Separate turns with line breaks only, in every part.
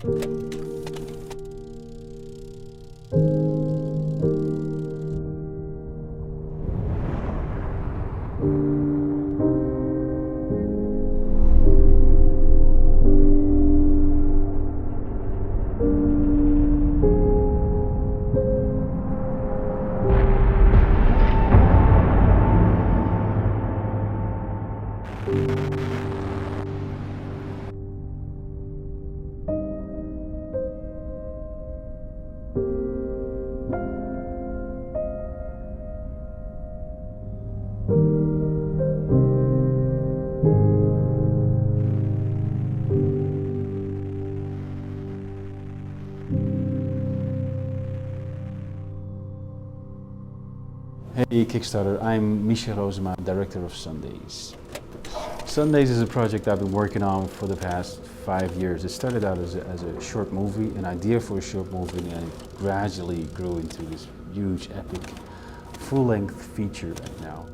Hey Kickstarter, I'm Mischa Rozema, director of Sundays. Sundays is a project I've been working on for the past 5 years. It started out as a short movie, an idea for a short movie, and it gradually grew into this huge, epic, full-length feature right now.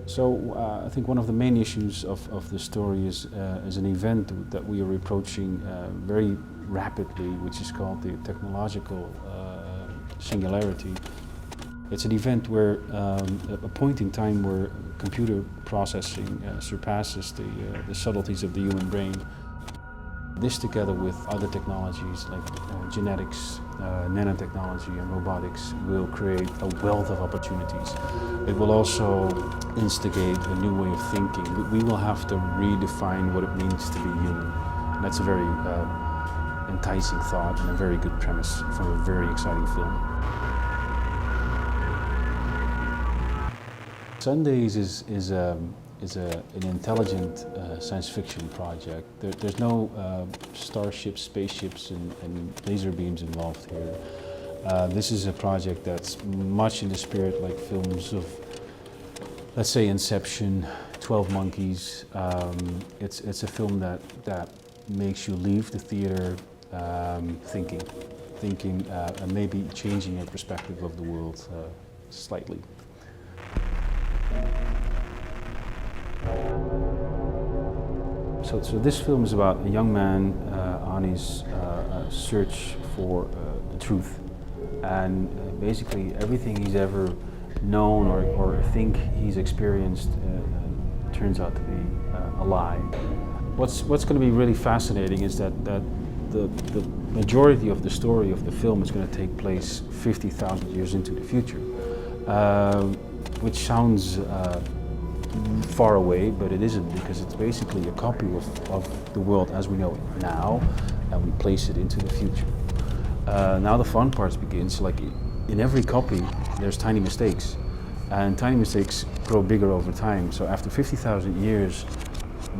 So I think one of the main issues of the story is an event that we are approaching very rapidly, which is called the technological singularity. It's an event where a point in time where computer processing surpasses the subtleties of the human brain. This together with other technologies like genetics, nanotechnology and robotics will create a wealth of opportunities. It will also instigate a new way of thinking. We will have to redefine what it means to be human. And that's a very enticing thought and a very good premise for a very exciting film. Sundays is an intelligent science fiction project. There's no starships, spaceships and laser beams involved here. This is a project that's much in the spirit like films of, let's say, Inception, 12 Monkeys. It's a film that makes you leave the theater thinking and maybe changing your perspective of the world slightly. So this film is about a young man on his search for the truth, and basically everything he's ever known or think he's experienced turns out to be a lie. What's going to be really fascinating is that the majority of the story of the film is going to take place 50,000 years into the future, which sounds far away, but it isn't, because it's basically a copy of the world as we know it now, and we place it into the future. Now the fun part begins. Like in every copy, there's tiny mistakes, and tiny mistakes grow bigger over time. So after 50,000 years,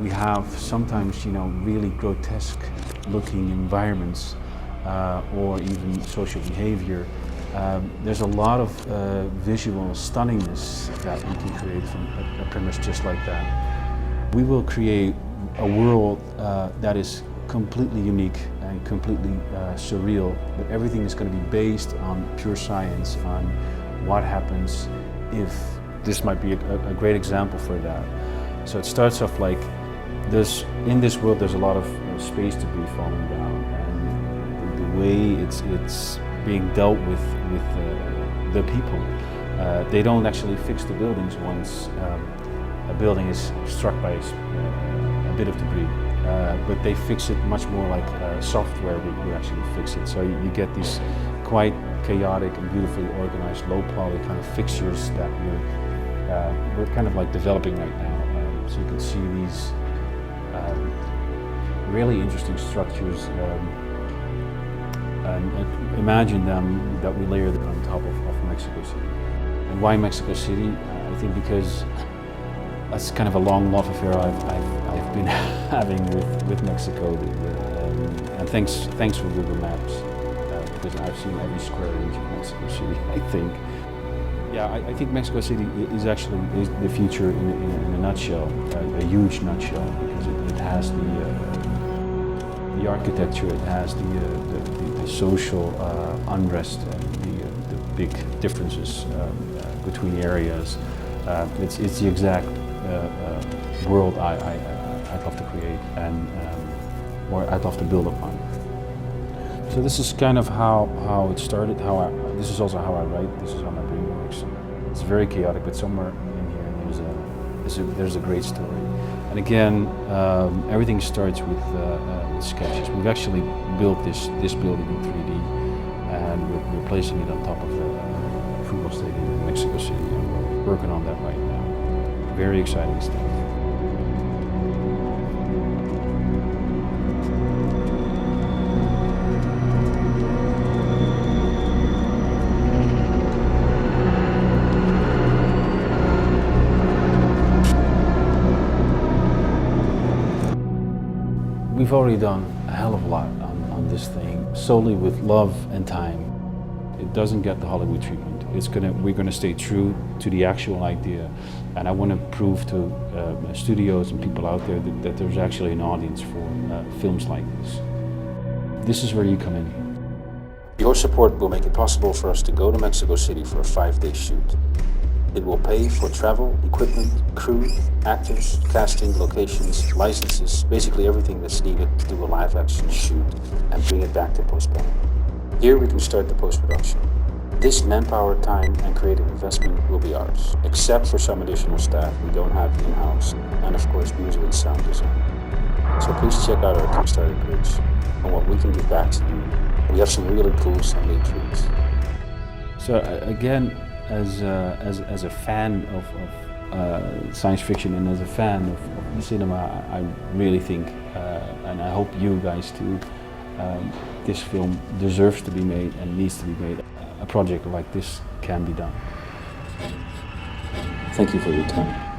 we have sometimes, really grotesque-looking environments, or even social behavior. There's a lot of visual stunningness that we can create from a premise just like that. We will create a world that is completely unique and completely surreal, but everything is going to be based on pure science, on what happens if. This might be a great example for that. So it starts off like in this world there's a lot of space debris falling down, and the way it's being dealt with the people. They don't actually fix the buildings once a building is struck by a bit of debris, but they fix it much more like software would actually fix it. So you get these quite chaotic and beautifully organized, low-poly kind of fixtures that we're kind of like developing right now. So you can see these really interesting structures. And imagine them that we layer them on top of Mexico City. And why Mexico City? I think because that's kind of a long love affair I've been having with Mexico. And thanks for Google Maps, because I've seen every square inch of Mexico City, I think. Yeah, I think Mexico City is actually the future in a nutshell, a huge nutshell, because it has the architecture, it has the social unrest, the big differences between areas. It's the exact world I I'd love to create and or I'd love to build upon. So this is kind of how it started. This is also how I write. This is how my brain works. It's very chaotic, but somewhere in here there's a great story. And again, everything starts with sketches. We've actually built this building in 3D, and we're placing it on top of a football stadium in Mexico City, and we're working on that right now. Very exciting stuff. We've already done a hell of a lot on this thing, solely with love and time. It doesn't get the Hollywood treatment. We're gonna stay true to the actual idea, and I want to prove to studios and people out there that there's actually an audience for films like this. This is where you come in.
Your support will make it possible for us to go to Mexico City for a 5-day shoot. It will pay for travel, equipment, crew, actors, casting, locations, licenses, basically everything that's needed to do a live-action shoot and bring it back to PostPanic. Here we can start the post-production. This manpower, time, and creative investment will be ours, except for some additional staff we don't have in-house, and of course music and sound design. So please check out our Kickstarter page on what we can give back to you. We have some really cool Sunday treats.
So again, as a fan of science fiction and as a fan of cinema, I really think, and I hope you guys too, this film deserves to be made and needs to be made. A project like this can be done.
Thank you for your time.